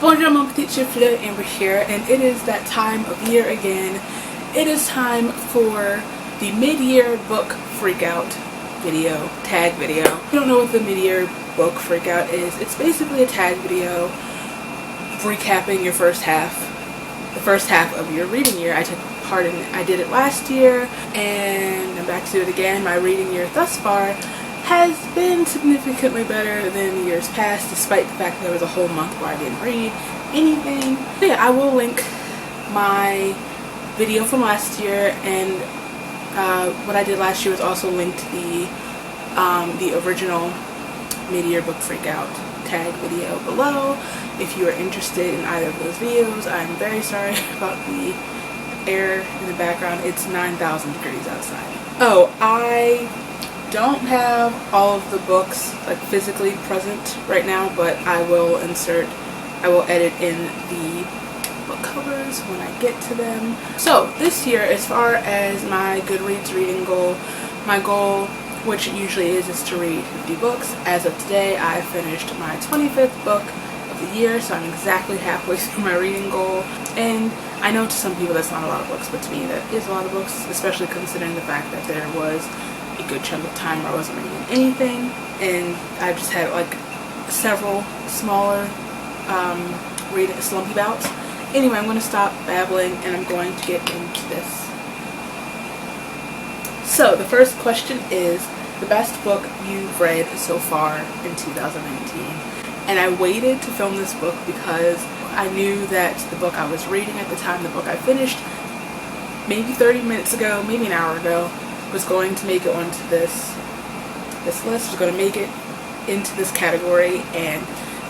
Bonjour mon petit chifle, Amber here, and it is that time of year again. It is time for the mid-year book freakout video, tag video. If you don't know what the mid-year book freakout is, it's basically a tag video recapping your first half, the first half of your reading year. I took part in it. I did it last year, and I'm back to do it again. My reading year thus far has been significantly better than years past, despite the fact that there was a whole month where I didn't read anything. So yeah, I will link my video from last year, and what I did last year was also linked the original mid-year book freakout tag video below. If you are interested in either of those videos, I'm very sorry about the air in the background. It's 9,000 degrees outside. Oh, I don't have all of the books like physically present right now, but I will edit in the book covers when I get to them. So this year, as far as my Goodreads reading goal, my goal, which usually is to read 50 books. As of today, I finished my 25th book of the year, so I'm exactly halfway through my reading goal. And I know to some people that's not a lot of books, but to me that is a lot of books, especially considering the fact that there was a good chunk of time where I wasn't reading anything, and I just had like several smaller reading slumpy bouts. Anyway, I'm going to stop babbling and I'm going to get into this. So the first question is the best book you've read so far in 2019. And I waited to film this book because I knew that the book I was reading at the time, the book I finished maybe 30 minutes ago, maybe an hour ago, was going to make it onto this list, was going to make it into this category, and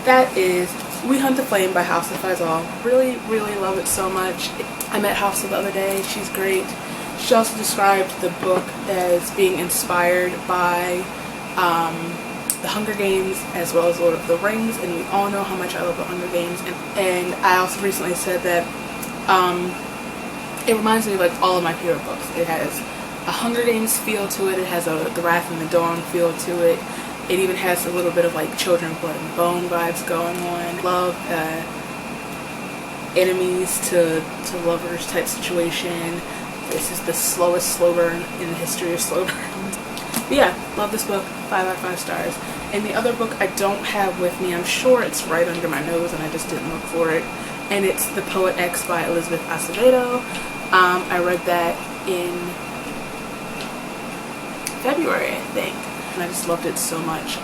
that is We Hunt the Flame by Hafsa Faizal. Really, really love it so much. I met Hafsa the other day. She's great. She also described the book as being inspired by The Hunger Games as well as Lord of the Rings, and we all know how much I love The Hunger Games. And I also recently said that it reminds me of like all of my favorite books. It has a Hunger Games feel to it. It has a The Wrath and the Dawn feel to it. It even has a little bit of like Children of Blood and Bone vibes going on. Love enemies to lovers type situation. This is the slowest slow burn in the history of slow burns. But yeah, love this book. 5 out of 5 stars. And the other book I don't have with me, I'm sure it's right under my nose and I just didn't look for it. And it's The Poet X by Elizabeth Acevedo. I read that in February, I think. And I just loved it so much.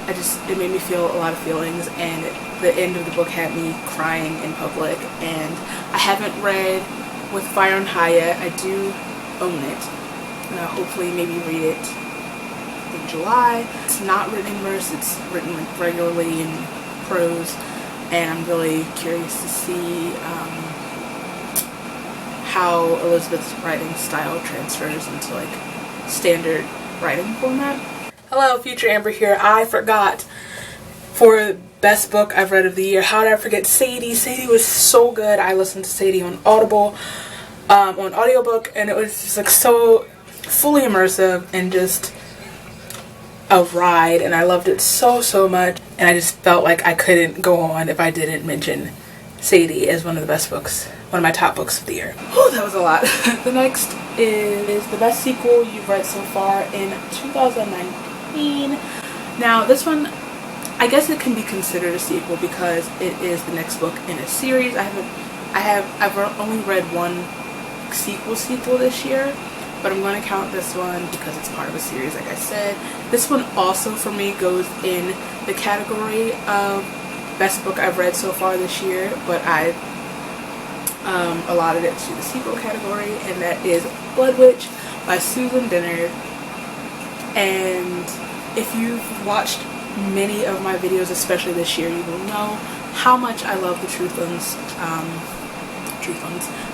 It made me feel a lot of feelings, and the end of the book had me crying in public. And I haven't read With Fire and High yet. I do own it, and I'll hopefully maybe read it in July. It's not written in verse, it's written like regularly in prose, and I'm really curious to see how Elizabeth's writing style transfers into like standard writing format. Hello, future Amber here. I forgot for best book I've read of the year. How did I forget Sadie? Sadie was so good. I listened to Sadie on Audible, on audiobook, and it was just like so fully immersive and just a ride, and I loved it so much, and I just felt like I couldn't go on if I didn't mention Sadie as one of the best books, one of my top books of the year. Oh, that was a lot. The next is the best sequel you've read so far in 2019. Now this one, I guess it can be considered a sequel because it is the next book in a series. I've only read one sequel this year, but I'm going to count this one because it's part of a series, like I said. This one also for me goes in the category of best book I've read so far this year, but I allotted it to the sequel category, and that is Blood Witch by Susan Dennard. And if you've watched many of my videos, especially this year, you will know how much I love the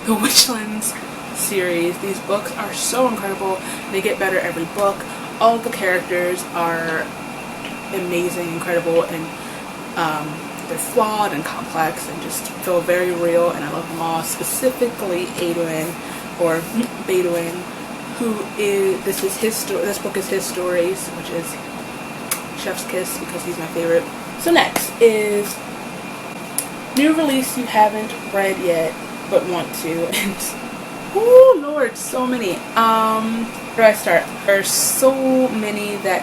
the Witchlands series. These books are so incredible. They get better every book. All of the characters are amazing, incredible, and they're flawed and complex and just feel very real, and I love them all. Specifically Adwin, or Bedouin, who is, this book is his stories, which is Chef's Kiss because he's my favorite. So next is new release you haven't read yet but want to. And oh lord, so many. Where do I start? There's so many that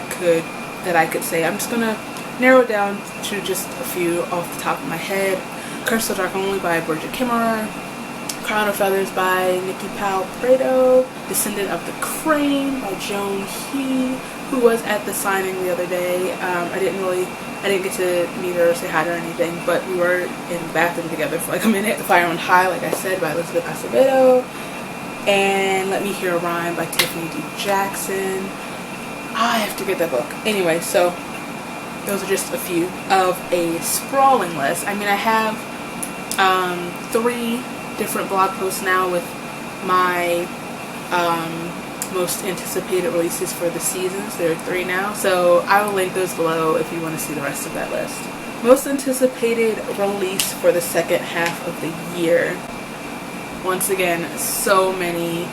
I could say. I'm just gonna narrow it down to just a few off the top of my head. Curse of the Dark Only by Bridget Kimmerer, Crown of Feathers by Nikki Powell Prado, Descendant of the Crane by Joan He, who was at the signing the other day. I didn't get to meet her or say hi to her or anything, but we were in the bathroom together for like a minute. The Fire on High, like I said, by Elizabeth Acevedo, and Let Me Hear a Rhyme by Tiffany D. Jackson. I have to get that book. Anyway, so those are just a few of a sprawling list. I mean, I have 3 different blog posts now with my most anticipated releases for the seasons. There are 3 now, so I will link those below if you want to see the rest of that list. Most anticipated release for the second half of the year. Once again, so many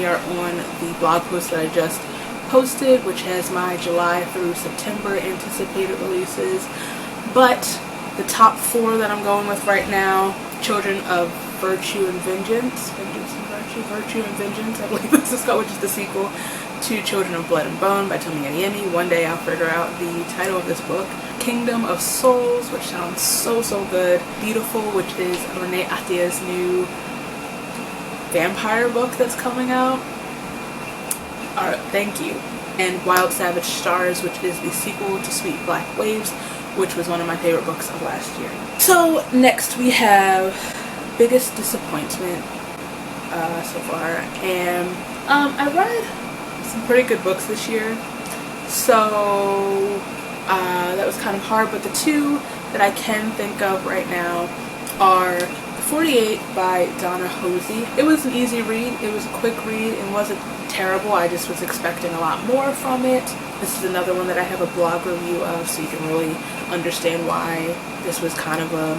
are on the blog post that I just posted, which has my July through September anticipated releases. But the top 4 that I'm going with right now: Children of Virtue and Vengeance, Virtue and Vengeance, I believe this is called, which is the sequel to Children of Blood and Bone by Tomi Adeyemi. One day I'll figure out the title of this book. Kingdom of Souls, which sounds so good. Beautiful, which is Renee Attia's new vampire book that's coming out. Thank you. And Wild Savage Stars, which is the sequel to Sweet Black Waves, which was one of my favorite books of last year. So next we have biggest disappointment so far, and I read some pretty good books this year, so that was kind of hard, but the 2 that I can think of right now are 48 by Donna Hosey. It was an easy read, it was a quick read, and wasn't terrible. I just was expecting a lot more from it. This is another one that I have a blog review of, so you can really understand why this was kind of a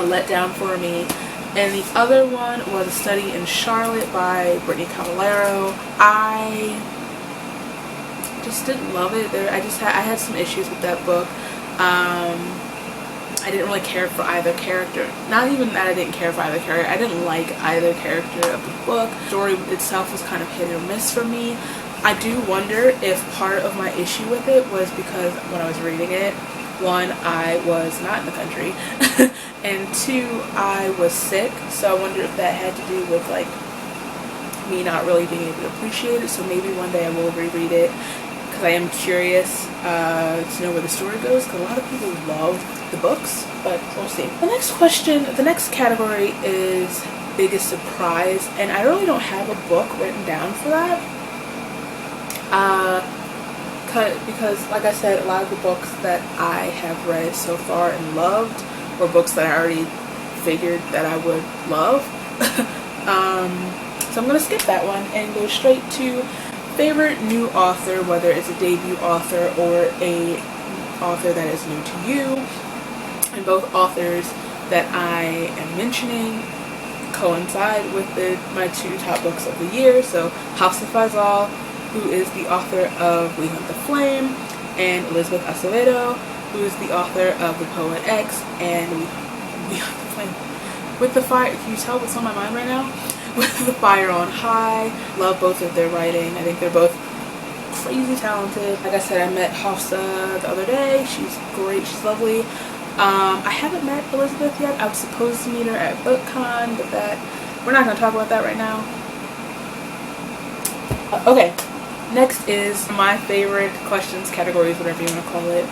letdown for me. And the other one was A Study in Charlotte by Brittany Cavallaro. I just didn't love it. I had some issues with that book. I didn't really care for either character. Not even that I didn't care for either character. I didn't like either character of the book. The story itself was kind of hit or miss for me. I do wonder if part of my issue with it was because when I was reading it, 1, I was not in the country, and 2, I was sick, so I wonder if that had to do with like me not really being able to appreciate it. So maybe one day I will reread it, because I am curious to know where the story goes, because a lot of people love the books, but we'll see. The next category is biggest surprise, and I really don't have a book written down for that. Because like I said, a lot of the books that I have read so far and loved were books that I already figured that I would love. So I'm going to skip that one and go straight to favorite new author, whether it's a debut author or a author that is new to you. And both authors that I am mentioning coincide with my 2 top books of the year. So Hafsa Faizal, who is the author of We Hunt the Flame, and Elizabeth Acevedo, who is the author of The Poet X and We Hunt the Flame. With the Fire, can you tell what's on my mind right now? With the Fire on High. Love both of their writing. I think they're both crazy talented. Like I said, I met Hafsa the other day. She's great. She's lovely. I haven't met Elizabeth yet. I was supposed to meet her at BookCon, but we're not going to talk about that right now. Okay. Next is my favorite questions, categories, whatever you want to call it.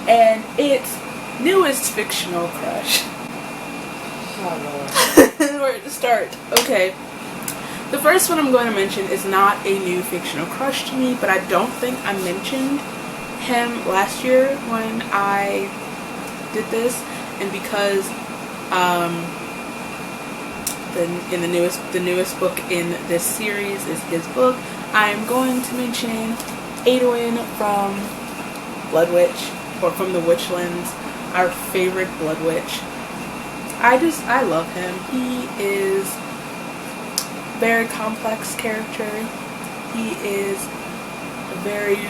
And it's newest fictional crush. Oh Lord. Where to start? Okay. The first one I'm going to mention is not a new fictional crush to me, but I don't think I mentioned him last year when I did this, and because the newest book in this series is his book, I am going to mention Adwin from Blood Witch, or from the Witchlands, our favorite Blood Witch. I love him. He is a very complex character. He is a very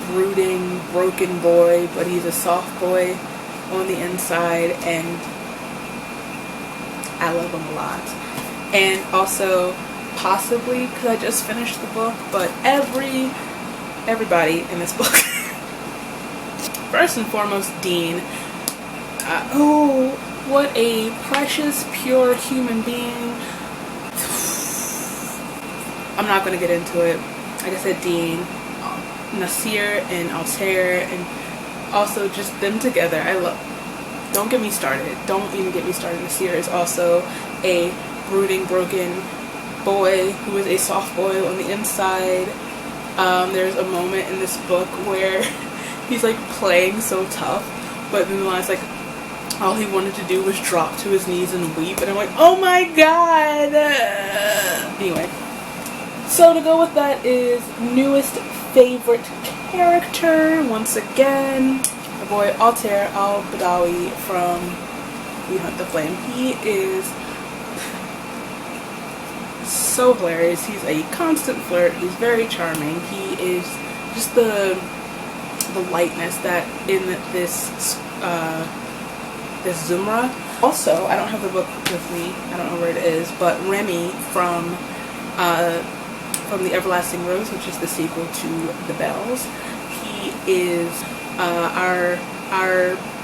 brooding, broken boy, but he's a soft boy on the inside, and I love him a lot. And also, possibly because I just finished the book, but everybody in this book. First and foremost, Dean. Oh, what a precious, pure human being. I'm not going to get into it. Like I said, Dean, Nasir, and Altair, and also just them together. I love. Don't get me started. Don't even get me started. Nasir is also a brooding, broken boy who is a soft boy on the inside. There's a moment in this book where he's like playing so tough, but then the line's like, all he wanted to do was drop to his knees and weep, and I'm like, oh my god! Anyway, so to go with that is newest favorite character, once again, the boy Altair al-Badawi from We Hunt the Flame. He is so hilarious. He's a constant flirt. He's very charming. He is just the lightness that in this this Zumra. Also, I don't have the book with me. I don't know where it is, but Remy from The Everlasting Rose, which is the sequel to The Bells. He is our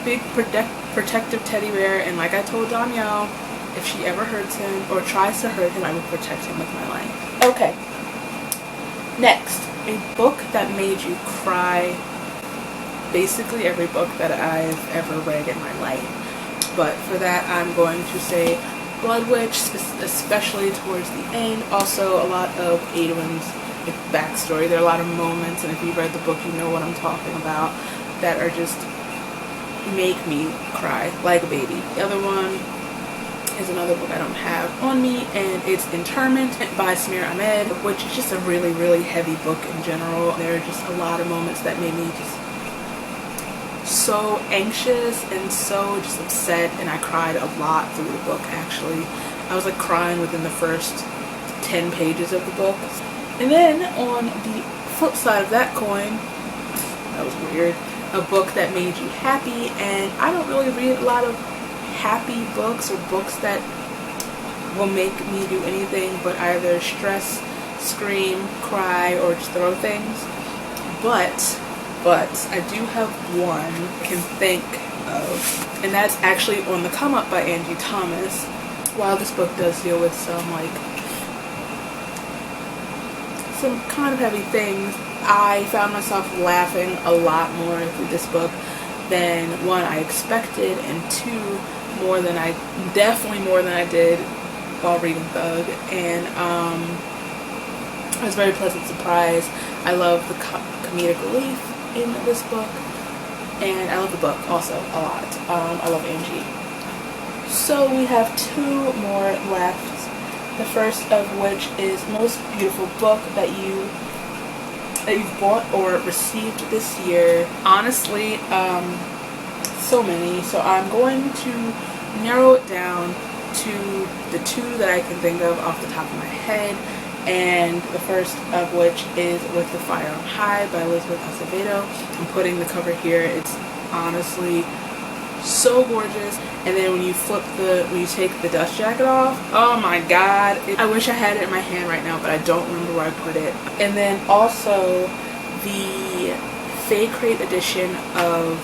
big protective teddy bear, and like I told Danielle, if she ever hurts him or tries to hurt him, I will protect him with my life. Okay. Next, a book that made you cry. Basically every book that I've ever read in my life. But for that, I'm going to say Blood Witch, especially towards the end. Also, a lot of Adwin's backstory. There are a lot of moments, and if you've read the book, you know what I'm talking about, that are just make me cry like a baby. The other one is another book I don't have on me, and it's Interment by Samir Ahmed, which is just a really, really heavy book in general. There are just a lot of moments that made me just so anxious and so just upset, and I cried a lot through the book. Actually, I was like crying within the first 10 pages of the book. And then on the flip side of that coin, that was weird, a book that made you happy. And I don't really read a lot of happy books or books that will make me do anything but either stress, scream, cry, or just throw things. But I do have one I can think of, and that's actually On the Come Up by Angie Thomas. While this book does deal with some kind of heavy things, I found myself laughing a lot more through this book than one, I expected, and two, definitely more than I did while reading Thug. And I was a very pleasant surprise. I love the comedic relief in this book, and I love the book also a lot. I love Angie. So we have two more left. The first of which is Most Beautiful Book that you've bought or received this year. Honestly, so many. So I'm going to narrow it down to the two that I can think of off the top of my head. And the first of which is With the Fire on High by Elizabeth Acevedo. I'm putting the cover here. It's honestly so gorgeous. And then when you take the dust jacket off, oh my god. I wish I had it in my hand right now, but I don't remember where I put it. And then also the Faye Crate edition of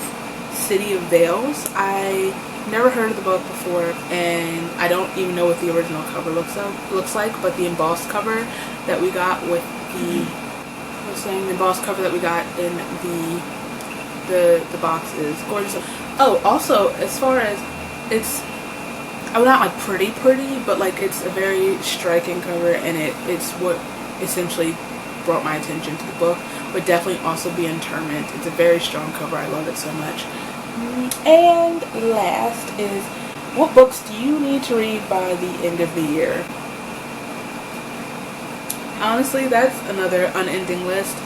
City of Veils. I never heard of the book before, and I don't even know what the original cover looks like, but the embossed cover that we got with the embossed cover that we got in the box is gorgeous. Oh, also, as far as it's not like pretty, but like it's a very striking cover, and it's what essentially brought my attention to the book. But definitely also be Interment. It's a very strong cover. I love it so much. And last is, what books do you need to read by the end of the year? Honestly, that's another unending list.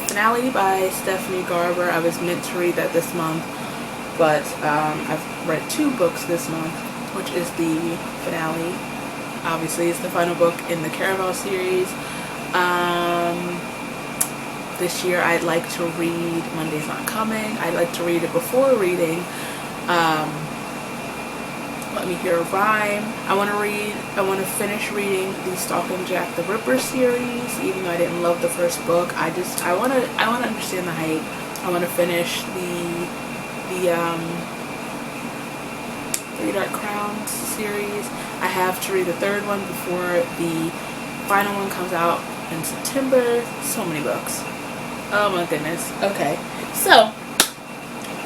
Finale by Stephanie Garber. I was meant to read that this month, but I've read 2 books this month, which is the finale. Obviously, it's the final book in the Caraval series. this year I'd like to read Monday's Not Coming. I'd like to read it before reading Let Me Hear a Rhyme. I want to finish reading the Stalking Jack the Ripper series, even though I didn't love the first book. I want to understand the hype. I want to finish the Three Dark Crowns series. I have to read the third one before the final one comes out in September. So many books. Oh my goodness. Okay, so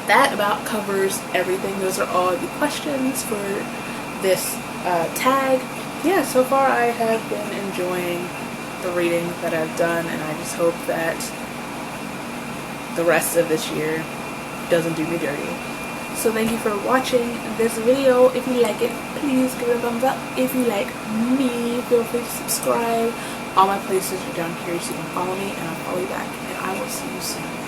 that about covers everything. Those are all the questions for this tag. Yeah, so far I have been enjoying the reading that I've done, and I just hope that the rest of this year doesn't do me dirty. So thank you for watching this video. If you like it, please give it a thumbs up. If you like me, feel free to subscribe. All my places are down here so you can follow me, and I'll follow you back, and I will see you soon.